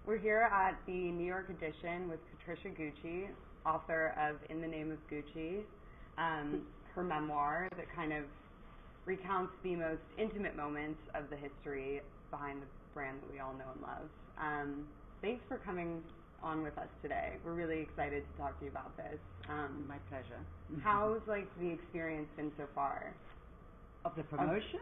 We're here at the New York edition with Patricia Gucci, author of In the Name of Gucci, her memoir that kind of recounts the most intimate moments of the history behind the brand that we all know and love. Thanks for coming on with us today. We're really excited to talk to you about this. My pleasure. How's the experience been so far? Of the promotion?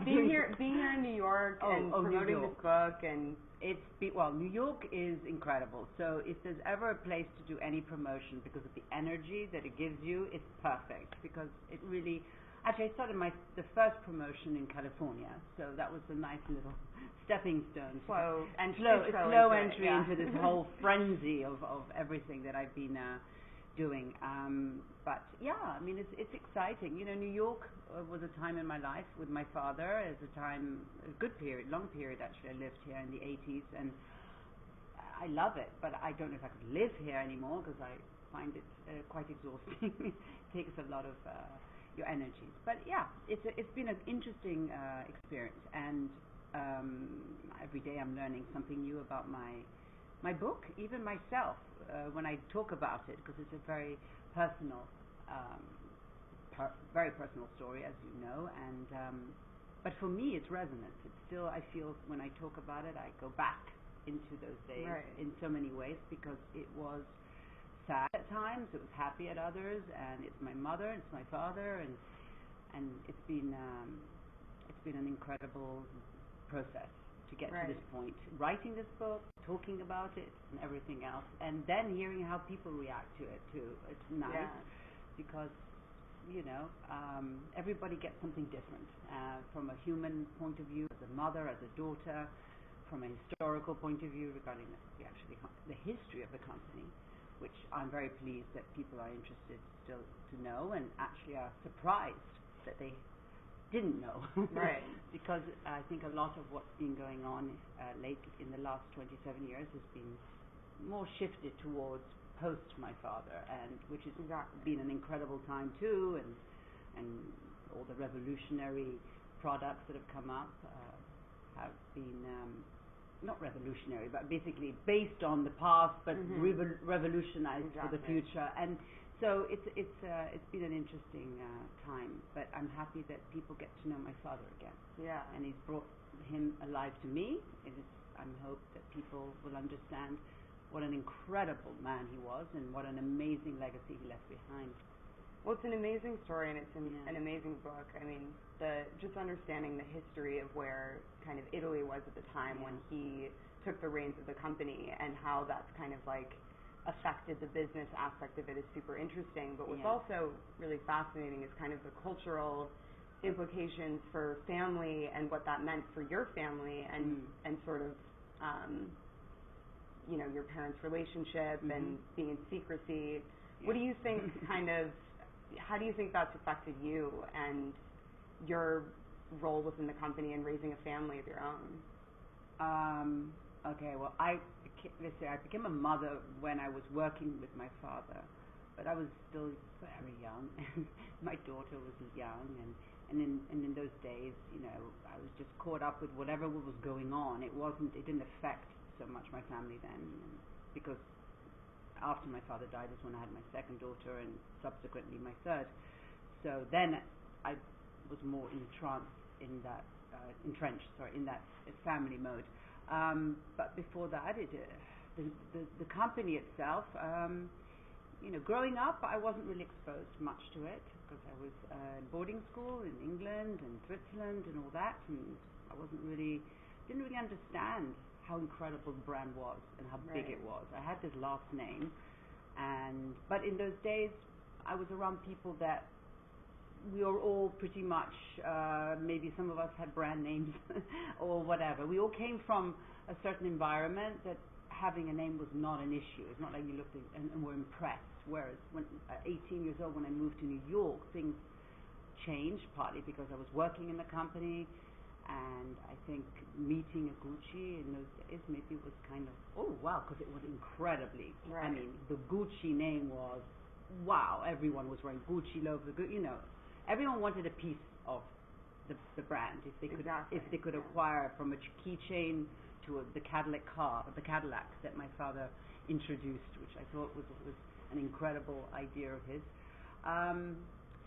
Being here in New York and promoting this book, and New York is incredible. So if there's ever a place to do any promotion because of the energy that it gives you, it's perfect because it really. Actually, I started the first promotion in California, so that was a nice little stepping stone. Slow entry into this whole frenzy of everything that I've been doing. But yeah, I mean, it's exciting. You know, New York was a time in my life with my father. It's a good period, long period actually. I lived here in the 80s, and I love it. But I don't know if I could live here anymore because I find it quite exhausting. It takes a lot of your energies. But yeah, it's been an interesting experience, and every day I'm learning something new about my book, even myself, when I talk about it, because it's a very personal, very personal story, as you know, and but for me it's resonant. It's still, I feel when I talk about it, I go back into those days in so many ways, because it was sad at times, it was happy at others, and it's my mother, it's my father, and it's been an incredible process to get to this point, writing this book, talking about it, and everything else, and then hearing how people react to it too. It's nice because everybody gets something different from a human point of view, as a mother, as a daughter, from a historical point of view regarding the history of the company, which I'm very pleased that people are interested still to know, and actually are surprised that they didn't know. Right. Because I think a lot of what's been going on lately in the last 27 years has been more shifted towards post my father, and which has been an incredible time too, and all the revolutionary products that have come up have been not revolutionary, but basically based on the past, but revolutionized for the future. And so it's been an interesting time, but I'm happy that people get to know my father again. Yeah. And he's brought him alive to me. I hope that people will understand what an incredible man he was, and what an amazing legacy he left behind. Well, it's an amazing story, and it's an amazing book. I mean, just understanding the history of where kind of Italy was at the time when he took the reins of the company, and how that's kind of affected the business aspect of it is super interesting. But what's also really fascinating is kind of the cultural implications for family, and what that meant for your family, and sort of your parents' relationship and being in secrecy. What do you think how do you think that's affected you and your role within the company and raising a family of your own? Okay, well, I became a mother when I was working with my father, but I was still very young, and my daughter was young, and in those days, I was just caught up with whatever was going on. It didn't affect so much my family then, because after my father died is when I had my second daughter, and subsequently my third. So then I was more entrenched in that family mode. But before that, the company itself, growing up, I wasn't really exposed much to it, because I was in boarding school in England and Switzerland and all that, and I didn't really understand how incredible the brand was and how big it was. I had this last name, but in those days, I was around people that we were all pretty much, maybe some of us had brand names or whatever. We all came from a certain environment that having a name was not an issue. It's not like you looked and were impressed. Whereas when at 18 years old, when I moved to New York, things changed, partly because I was working in the company, and I think meeting a Gucci in those days, maybe it was kind of, oh wow, because it was incredibly, I mean, the Gucci name was, wow, everyone was wearing Gucci logo, everyone wanted a piece of the brand, if they could acquire from a keychain to into the Cadillac that my father introduced, which I thought was an incredible idea of his.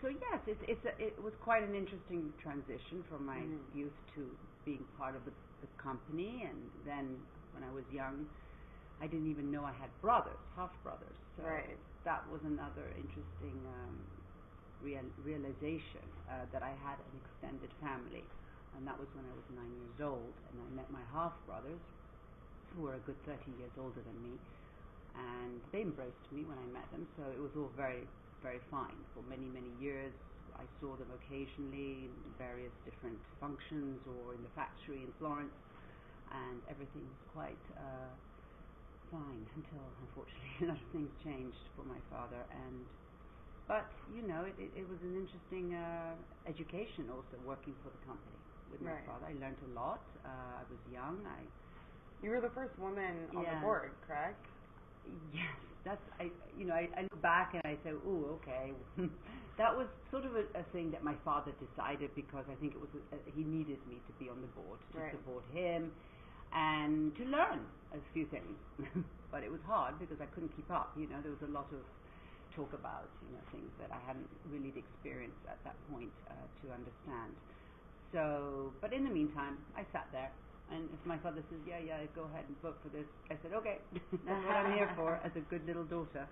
So yes, it was quite an interesting transition from my youth to being part of the company. And then when I was young, I didn't even know I had half brothers. So that was another interesting realization that I had an extended family. And that was when I was 9 years old, and I met my half brothers, who were a good 30 years older than me, and they embraced me when I met them. So it was all very, very fine. For many, many years, I saw them occasionally in various different functions or in the factory in Florence, and everything was quite fine until, unfortunately, a lot of things changed for my father. But you know, it was an interesting education also, working for the company with my father. I learned a lot. I was young. You were the first woman on the board, correct? Yes, I look back and I say, oh, okay. That was sort of a thing that my father decided, because I think it was he needed me to be on the board to support him and to learn a few things. But it was hard because I couldn't keep up. You know, there was a lot of talk about, you know, things that I hadn't really experienced at that point to understand. So, but in the meantime, I sat there. And if my father says, yeah, go ahead and vote for this, I said, okay, that's what I'm here for, as a good little daughter.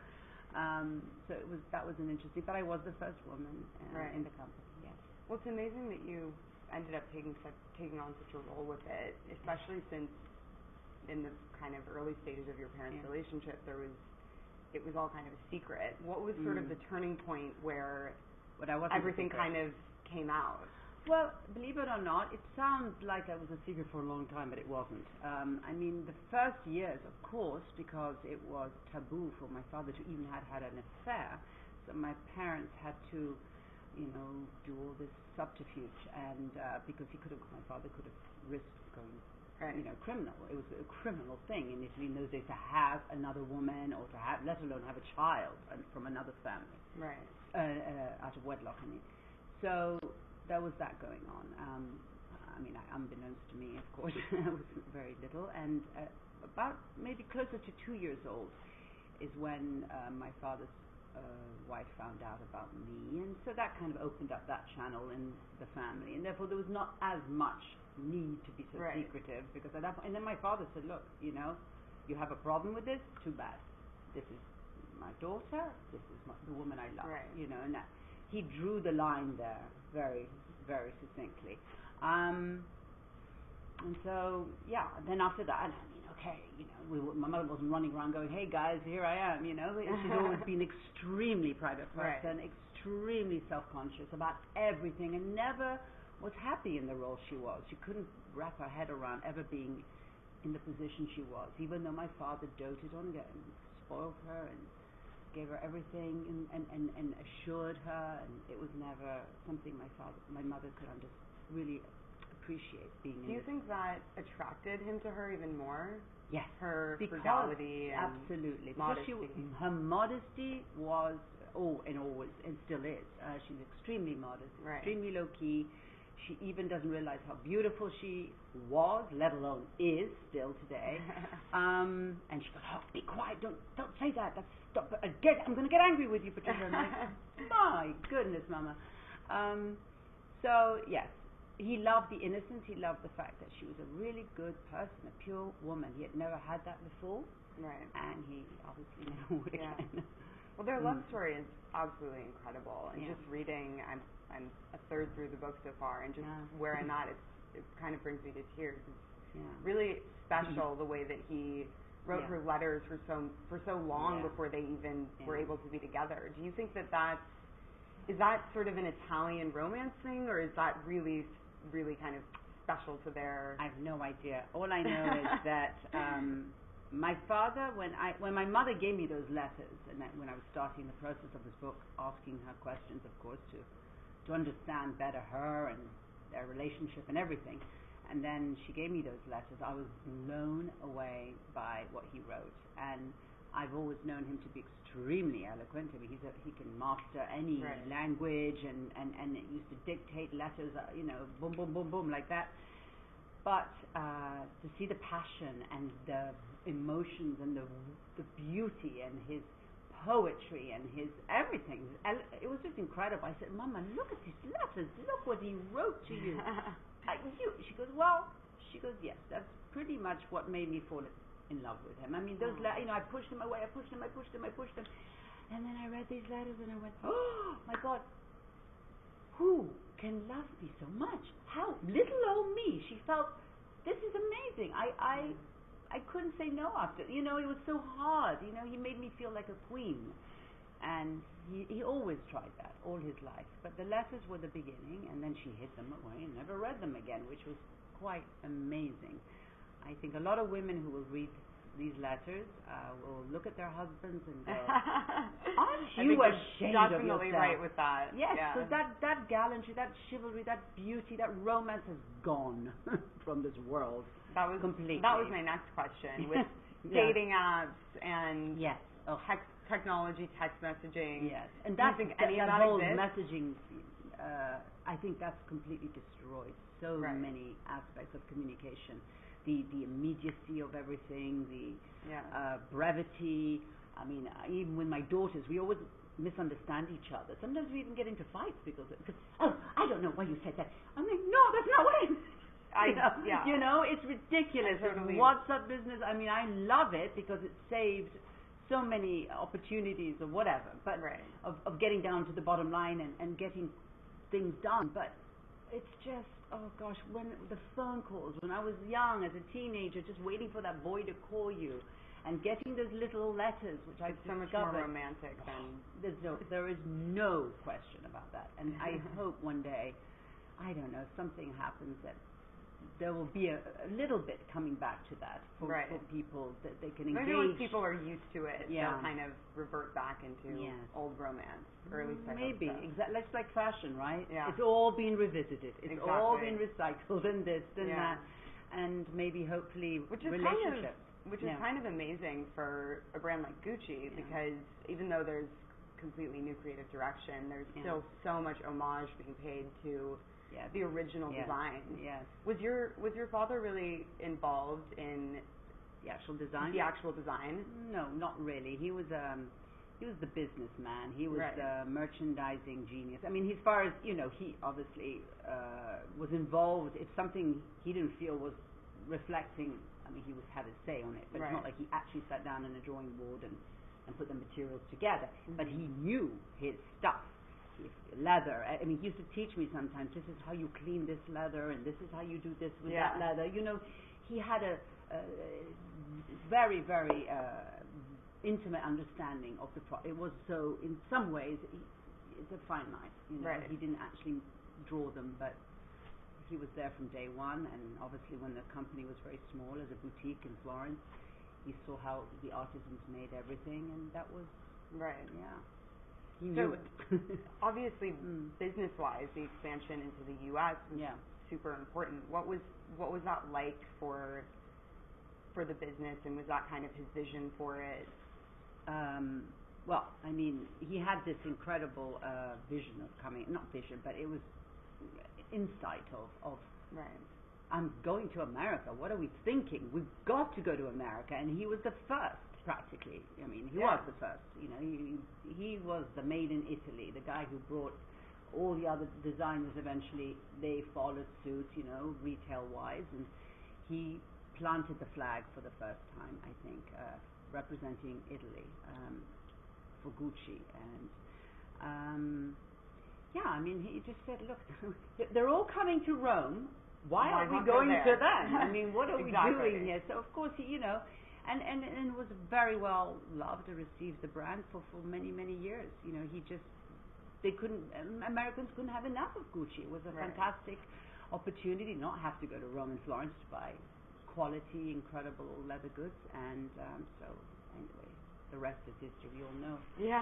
So that was an interesting, but I was the first woman in the company, yes. Well, it's amazing that you ended up taking on such a role with it, especially since in the kind of early stages of your parents' relationship, it was all kind of a secret. What was sort of the turning point where everything kind of came out? Well, believe it or not, it sounds like I was a secret for a long time, but it wasn't. I mean, the first years, of course, because it was taboo for my father to even had an affair, so my parents had to, you know, do all this subterfuge, and because my father could have risked going, you know, criminal. It was a criminal thing in Italy in those days to have another woman, or to have, let alone have a child from another family, out of wedlock. I mean, so there was that going on. I mean, unbeknownst to me, of course, I was very little, and about maybe closer to 2 years old is when my father's wife found out about me, and so that kind of opened up that channel in the family, and therefore there was not as much need to be so secretive, because at that point, and then my father said, look, you know, you have a problem with this, too bad. This is my daughter, this is the woman I love, you know, and that, he drew the line there very, very succinctly. And so, yeah, then after that, I mean, okay, you know, my mother wasn't running around going, hey guys, here I am, you know. She's always been extremely private person, extremely self-conscious about everything, and never was happy in the role she was. She couldn't wrap her head around ever being in the position she was, even though my father doted on her and spoiled her and gave her everything and assured her, and it was never something my mother could really appreciate being in. Do you think that attracted him to her even more? Yes. Her frugality and absolutely. modesty. Because her modesty was, and still is. She's extremely modest, extremely low key. She even doesn't realize how beautiful she was, let alone is still today. And she goes, oh, be quiet, don't say that. Stop. I'm going to get angry with you, Patricia. I'm like, my goodness, Mama. So, yes, he loved the innocence. He loved the fact that she was a really good person, a pure woman. He had never had that before. And he obviously never would again. Well, their love story is absolutely incredible. And just reading, I'm a third through the book so far, and just where I'm at, it kind of brings me to tears. It's really special the way that he wrote her letters for so long before they even were able to be together. Do you think that is that sort of an Italian romance thing, or is that really, really kind of special to their... I have no idea. All I know is that my father, when my mother gave me those letters, and when I was starting the process of this book, asking her questions, of course, to understand better her and their relationship and everything. And then she gave me those letters. I was blown away by what he wrote. And I've always known him to be extremely eloquent. I mean, he can master any language, and it used to dictate letters, you know, boom, boom, boom, boom, like that. but to see the passion and the emotions and the beauty and his poetry and his everything, it was just incredible. I said, Mama, look at these letters. Look what he wrote to you. She goes, well, yes, that's pretty much what made me fall in love with him. I mean, those I pushed him away. I pushed him. And then I read these letters and I went, oh my God, who can love me so much? How? Little old me. She felt, this is amazing. I couldn't say no after. It was so hard. He made me feel like a queen. And he always tried that all his life. But the letters were the beginning, and then she hid them away and never read them again, which was quite amazing. I think a lot of women who will read these letters will look at their husbands and go, aren't you ashamed of yourself? Definitely right with that. Yes, because that gallantry, that chivalry, that beauty, that romance has gone from this world. That was completely. That was my next question with dating apps and technology, text messaging. Yes, and that whole exists? messaging, I think that's completely destroyed so many aspects of communication. The immediacy of everything, the brevity. I mean, even with my daughters, we always misunderstand each other. Sometimes we even get into fights because I don't know why you said that. I'm like, no, that's not what it's ridiculous. Totally. WhatsApp business, I mean, I love it because it saves so many opportunities or whatever, but of getting down to the bottom line and getting things done. But it's just, oh gosh, when the phone calls, when I was young as a teenager, just waiting for that boy to call you and getting those little letters, which I've discovered. So much more romantic than... There is no question about that. And I hope one day, I don't know, something happens that there will be a little bit coming back to that for people, that they can engage. Maybe once people are used to it, they'll kind of revert back into old romance, or at least I hope so. Exactly. It's like fashion, right? Yeah. It's all been revisited. It's all been recycled and this and that, and maybe hopefully relationships. Which is kind of amazing for a brand like Gucci, because even though there's completely new creative direction, there's still so much homage being paid to the original design. Yes. Was your father really involved in the actual design? The actual design? No, not really. He was the businessman. He was the merchandising genius. I mean, as far as he obviously was involved. If something he didn't feel was reflecting, I mean, he had a say on it, but it's not like he actually sat down on a drawing board and put the materials together. But he knew his stuff. Leather. I mean, he used to teach me sometimes, this is how you clean this leather, and this is how you do this with that leather. He had a very, very intimate understanding of the product. It was so, in some ways, it's a fine line. He didn't actually draw them, but he was there from day one, and obviously when the company was very small as a boutique in Florence, he saw how the artisans made everything, and that was he knew it. Obviously, business-wise, the expansion into the U.S. was super important. What was that like for the business, and was that kind of his vision for it? Well, I mean, he had this incredible vision of not vision, but it was insight of I'm going to America. What are we thinking? We've got to go to America, and he was the first. Practically, I mean, he was the first. He was the made in Italy, the guy who brought all the other designers. Eventually, they followed suit, retail-wise, and he planted the flag for the first time, I think, representing Italy for Gucci. And I mean, he just said, look, they're all coming to Rome. Why aren't we going to them? I mean, what are we doing here? So, of course, And was very well loved and received the brand for many, many years. Americans couldn't have enough of Gucci. It was a fantastic opportunity, not have to go to Rome and Florence to buy quality, incredible leather goods. And so anyway, the rest is history. We all know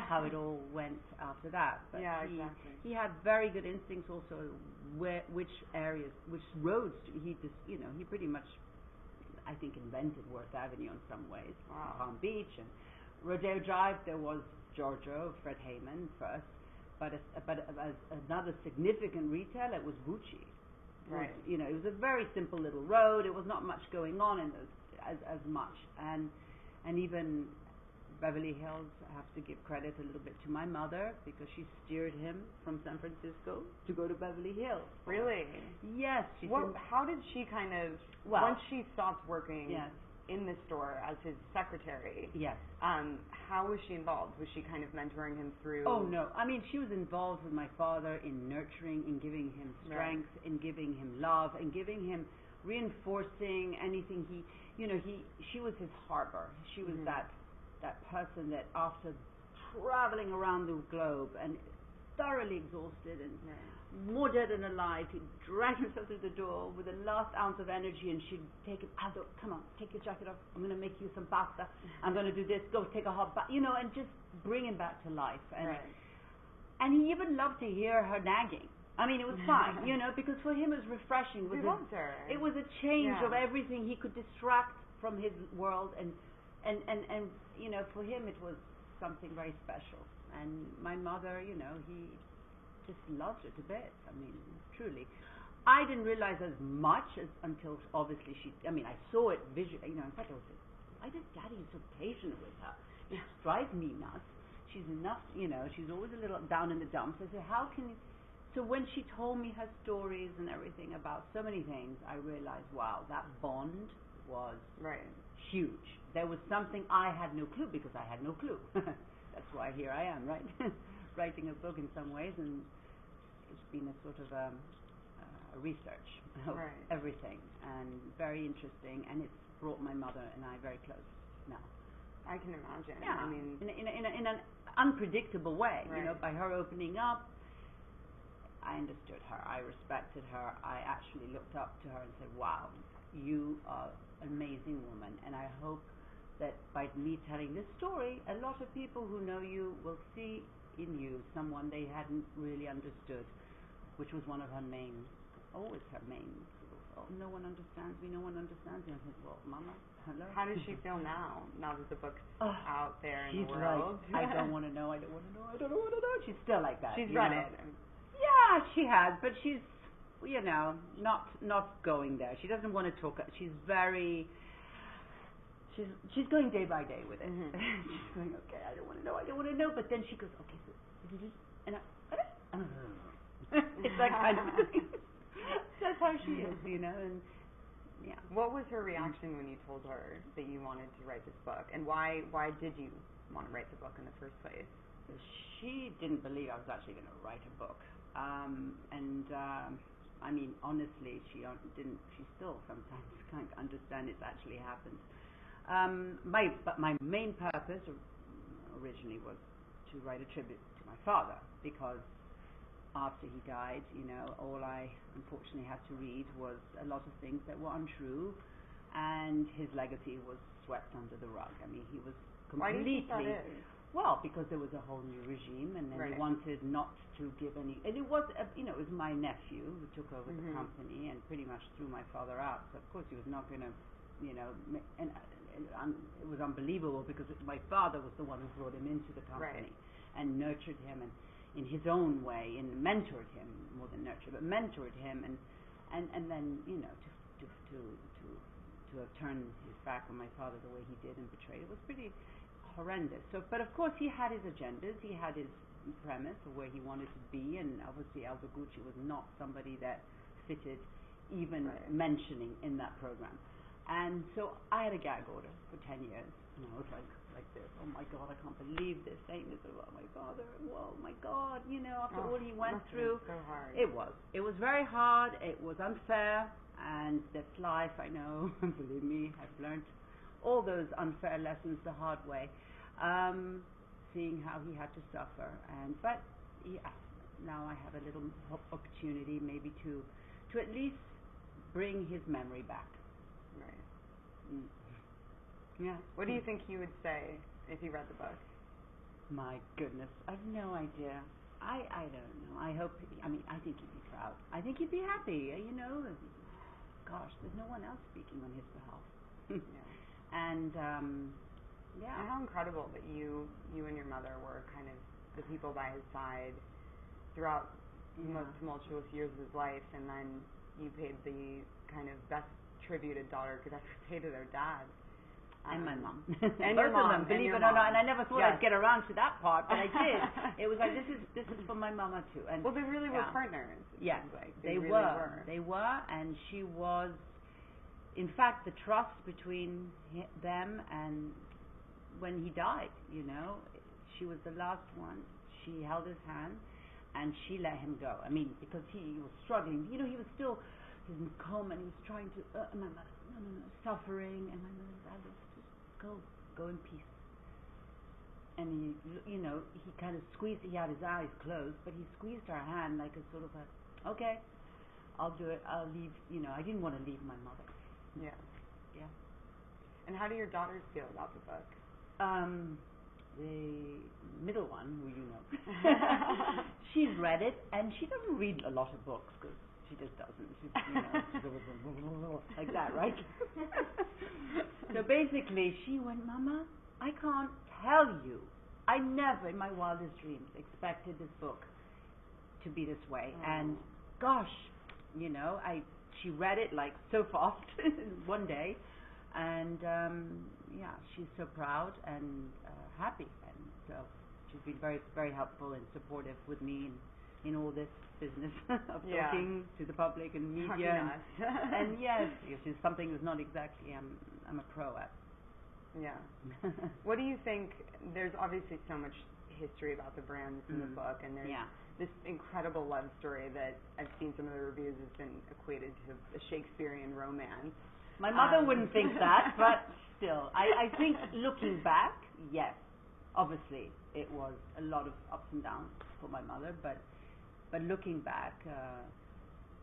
how it all went after that. But he had very good instincts also, which areas, which roads, he pretty much, I think, invented Worth Avenue in some ways. Palm Beach and Rodeo Drive, there was Giorgio, Fred Heyman first, but as another significant retailer, it was Gucci. Right. You know, it was a very simple little road. It was not much going on in those as much, and even Beverly Hills, I have to give credit a little bit to my mother because she steered him from San Francisco to go to Beverly Hills. Really? Yes. How did she kind of, once she stopped working in the store as his secretary, how was she involved? Was she kind of mentoring him through? Oh, no. I mean, she was involved with my father in nurturing, in giving him strength, in giving him love, in giving him reinforcing anything she was his harbor. She was that person that after traveling around the globe and thoroughly exhausted and more dead than alive, he'd drag himself through the door with the last ounce of energy, and she'd take him, Aldo, come on, take your jacket off, I'm going to make you some pasta, I'm going to do this, go take a hot bath, and just bring him back to life. And he even loved to hear her nagging. I mean, it was fine, because for him it was refreshing. He loved her. It was a change of everything. He could distract from his world, and for him it was something very special. And my mother, he just loved her to bits. I mean, truly. I didn't realize as much until obviously I saw it visually. In fact, I was like, why does Daddy is so patient with her? It drives me nuts. She's enough, she's always a little down in the dumps. I said, how can you? So when she told me her stories and everything about so many things, I realized, wow, that bond was huge. There was something I had no clue because I had no clue. That's why here I am, right? Writing a book in some ways, and it's been a sort of a research of everything, and very interesting, and it's brought my mother and I very close now. I can imagine. Yeah, I mean, in an unpredictable way, by her opening up. I understood her. I respected her. I actually looked up to her and said, wow, you are an amazing woman. And I hope that by me telling this story, a lot of people who know you will see in you someone they hadn't really understood, which was one of her main, always her main, no one understands me, no one understands me. I said, well, Mama, hello. How does she feel now that the book's out there in the world? Like, I don't want to know, I don't want to know, I don't want to know. She's still like that. She's read it. Yeah, she has, but she's, not going there. She doesn't want to talk. She's going day by day with it. She's going, okay, I don't want to know. But then she goes, okay, so and it's that kind of thing. That's how she is, and yeah. What was her reaction when you told her that you wanted to write this book, and why did you want to write the book in the first place? She didn't believe I was actually going to write a book. I mean, honestly, she still sometimes can't understand it's actually happened. But my main purpose originally was to write a tribute to my father, because after he died, all I unfortunately had to read was a lot of things that were untrue, and his legacy was swept under the rug. I mean, he was completely... Why do you think that is? Well, because there was a whole new regime, and then they wanted not to give any... And it was, it was my nephew who took over the company and pretty much threw my father out. So, of course, he was not going to, and it was unbelievable because my father was the one who brought him into the company and nurtured him and in his own way, and mentored him, more than nurtured, but mentored him, and then, to have turned his back on my father the way he did and betrayed, it was pretty horrendous. So, but of course he had his agendas, he had his premise of where he wanted to be, and obviously Aldo Gucci was not somebody that fitted even mentioning in that program. And so I had a gag order for 10 years, and I was like this, oh my God, I can't believe this, saying this about my father, oh my God, after all he went through. So hard. It was very hard, it was unfair, and that's life, I know. Believe me, I've learned all those unfair lessons the hard way, seeing how he had to suffer. But now I have a little opportunity maybe to at least bring his memory back. Right. Yeah. What do you think he would say if he read the book? My goodness, I've no idea. I don't know. I think he'd be proud. I think he'd be happy, Gosh, there's no one else speaking on his behalf. And and how incredible that you and your mother were kind of the people by his side throughout the most tumultuous years of his life, and then you paid the kind of best tribute a daughter could ever pay to their dad. And my mom. And both your mom. of them, believe it or not. And I never thought I'd get around to that part, but I did. It was like, this is for my mama too. And well, they really were partners. Yes, like. they really were. They were, and she was, in fact, the trust between them, and when he died, you know, she was the last one. She held his hand, and she let him go. I mean, because he was struggling. You know, he was still in coma, and he was trying to, my mother, no, suffering, and my mother, I was just go in peace. And he, you know, he kind of squeezed, he had his eyes closed, but he squeezed her hand like a sort of a, okay, I'll do it, I'll leave, you know, I didn't want to leave my mother. Yeah. Yeah. And how do your daughters feel about the book? The middle one, who you know, she's read it, and she doesn't read a lot of books, because she just doesn't. She's, you know, she's always like that, right? So basically, she went, Mama, I can't tell you. I never, in my wildest dreams, expected this book to be this way. And gosh, you know, she read it like so fast in one day, and yeah, she's so proud and happy, and so she's been very, very helpful and supportive with me in all this business of talking to the public and media. And yes, it's something that's not exactly I'm a pro at. Yeah. What do you think? There's obviously so much history about the brands in the book, and there's this incredible love story that I've seen some of the reviews has been equated to a Shakespearean romance. My mother wouldn't think that, but still, I think looking back, yes, obviously it was a lot of ups and downs for my mother, but looking back,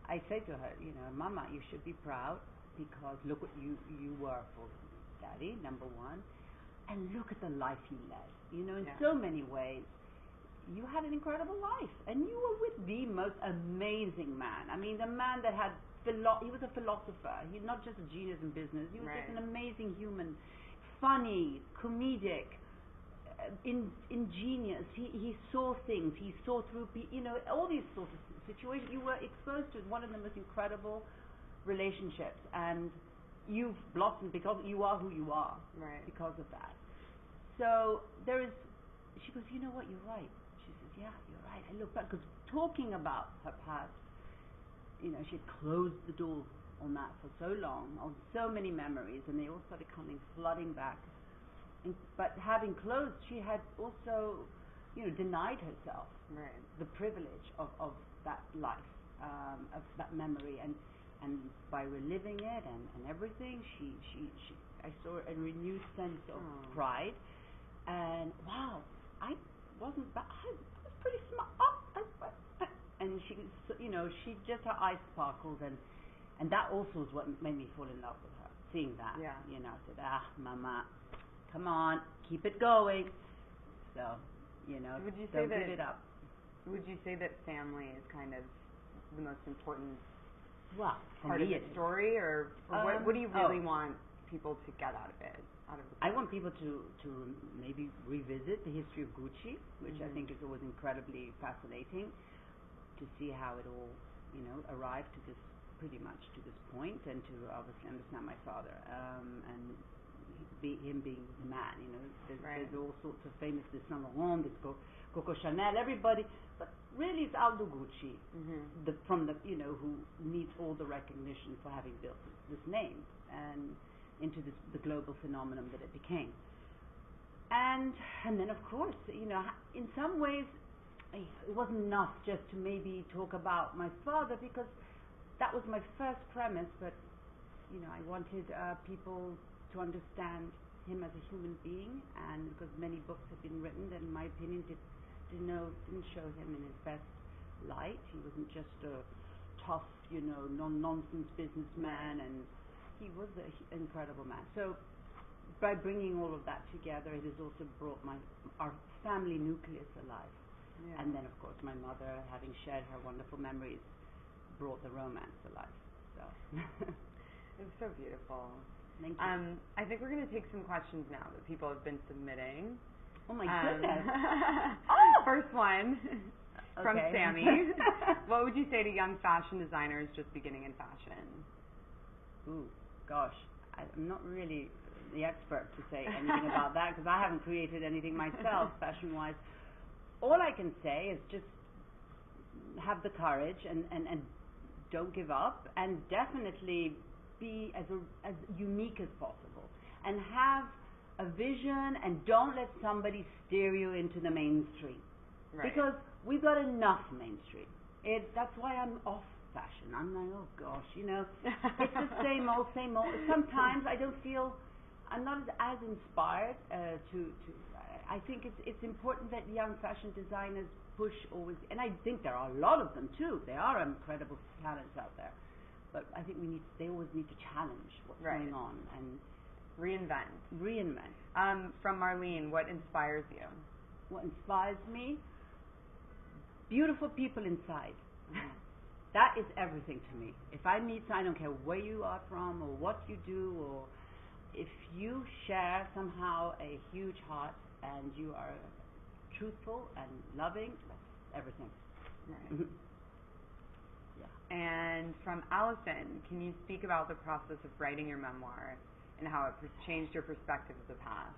I say to her, you know, Mama, you should be proud, because look what you were for Daddy, number one, and look at the life you led. You know, in so many ways, you had an incredible life, and you were with the most amazing man. I mean, the man that had he was a philosopher. He's not just a genius in business. He was just an amazing human, funny, comedic, ingenious. He saw things. He saw through, you know, all these sorts of situations. You were exposed to one of the most incredible relationships, and you've blossomed because you are who you are because of that. So she goes, you know what, you're right. She says, yeah, you're right. I look back, because talking about her past, you know, she had closed the door on that for so long, on so many memories, and they all started coming flooding back. But having closed, she had also, you know, denied herself the privilege of that life, of that memory, and by reliving it and everything, I saw a renewed sense of pride, and wow, I wasn't bad. I was pretty smart. And she, you know, her eyes sparkled, and that also is what made me fall in love with her. Seeing that, you know, I said, Mama, come on, keep it going. So, you know, don't give it up. Would you say that family is kind of the most important part of the story, or what do you really want people to get out of it? I want people to maybe revisit the history of Gucci, which I think is always incredibly fascinating, to see how it all, you know, arrived to this, pretty much to this point, and to obviously understand my father, and him being the man, you know. There's all sorts of famous, there's Saint Laurent, there's Coco Chanel, everybody, but really it's Aldo Gucci, from the, you know, who needs all the recognition for having built this name, and into the global phenomenon that it became. And then of course, you know, in some ways, it wasn't enough just to maybe talk about my father, because that was my first premise, but, you know, I wanted people to understand him as a human being, and because many books have been written that, in my opinion, didn't show him in his best light. He wasn't just a tough, you know, nonsense businessman, and he was an incredible man. So by bringing all of that together, it has also brought our family nucleus alive. And then, of course, my mother, having shared her wonderful memories, brought the romance alive. So it's so beautiful. Thank you. I think we're going to take some questions now that people have been submitting. Oh my goodness! First one. from Sammy. What would you say to young fashion designers just beginning in fashion? Ooh, gosh, I'm not really the expert to say anything about that because I haven't created anything myself fashion-wise. All I can say is just have the courage and don't give up, and definitely be as unique as possible, and have a vision, and don't let somebody steer you into the mainstream. Right. Because we've got enough mainstream. That's why I'm off fashion. I'm like, oh gosh, it's the same old, same old. Sometimes I don't feel, I'm not as inspired I think it's important that young fashion designers push always, and I think there are a lot of them too. There are incredible talents out there, but I think they always need to challenge what's going on and reinvent. From Marlene, what inspires you? What inspires me? Beautiful people inside. That is everything to me. If I meet, I don't care where you are from or what you do, or if you share somehow a huge heart and you are truthful and loving, that's everything. Right. Yeah. And from Allison, can you speak about the process of writing your memoir and how it changed your perspective of the past?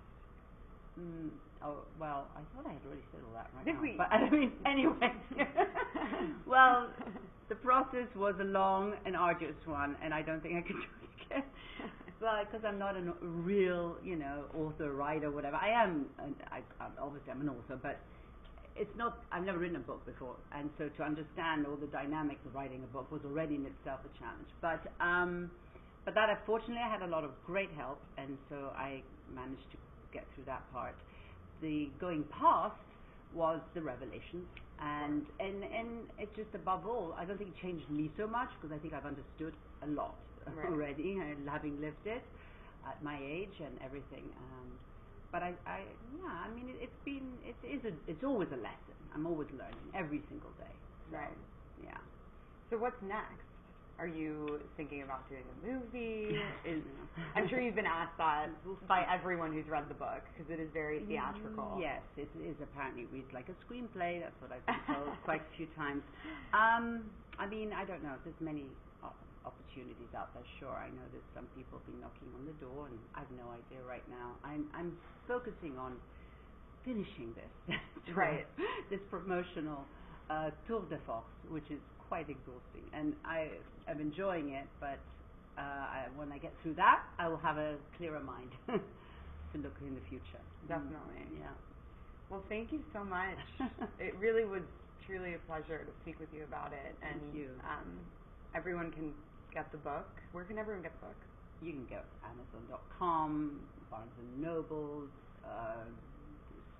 Oh, well, I thought I had already said all that right now. But I mean, anyway. Well, the process was a long and arduous one, and I don't think I could do it again. Well, because I'm not a real, author, writer, whatever. I am, obviously I'm an author, but it's not, I've never written a book before, and so to understand all the dynamics of writing a book was already in itself a challenge. But that, unfortunately, I had a lot of great help, and so I managed to get through that part. The going past was the revelations, and it's just above all, I don't think it changed me so much because I think I've understood a lot already, and having lived it at my age and everything. But it's always a lesson. I'm always learning every single day. So, right. Yeah. So what's next? Are you thinking about doing a movie? I'm sure you've been asked that by everyone who's read the book because it is very theatrical. Yes, it is apparently reads like a screenplay. That's what I've been told quite a few times. I don't know. There's many opportunities out there. Sure, I know there's some people been knocking on the door, and I have no idea right now. I'm focusing on finishing this. Right. This promotional tour de force, which is quite exhausting, and I'm enjoying it, but when I get through that, I will have a clearer mind to look in the future. Definitely. Yeah. Well, thank you so much. It really was truly a pleasure to speak with you about it. Thank you. Everyone can get the book. Where can everyone get the book? You can go Amazon.com, Barnes & Noble,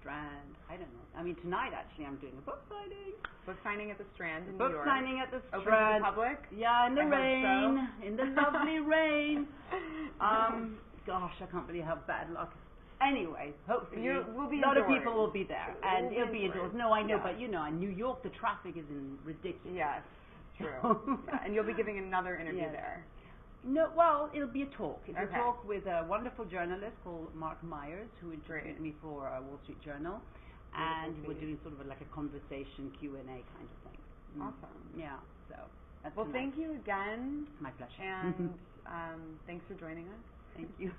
Strand. I don't know. I mean, tonight actually I'm doing a book signing. Book signing at the Strand in New Book York. signing at the Open Strand. to the public? Yeah, in the rain. So. In the lovely rain. Gosh, I can't believe how bad luck. Anyway, hopefully we'll be a lot indoors. of people will be there, and it'll be indoors. No, I know, yeah. but in New York the traffic is ridiculous. Yes, true. Yeah. And you'll be giving another interview there. No, well, it'll be a talk. It's a talk with a wonderful journalist called Mark Myers, who interviewed me for Wall Street Journal, and we're doing sort of like a conversation Q&A kind of thing. Awesome. Yeah. So. That's well, thank you again. My pleasure. And thanks for joining us. Thank you.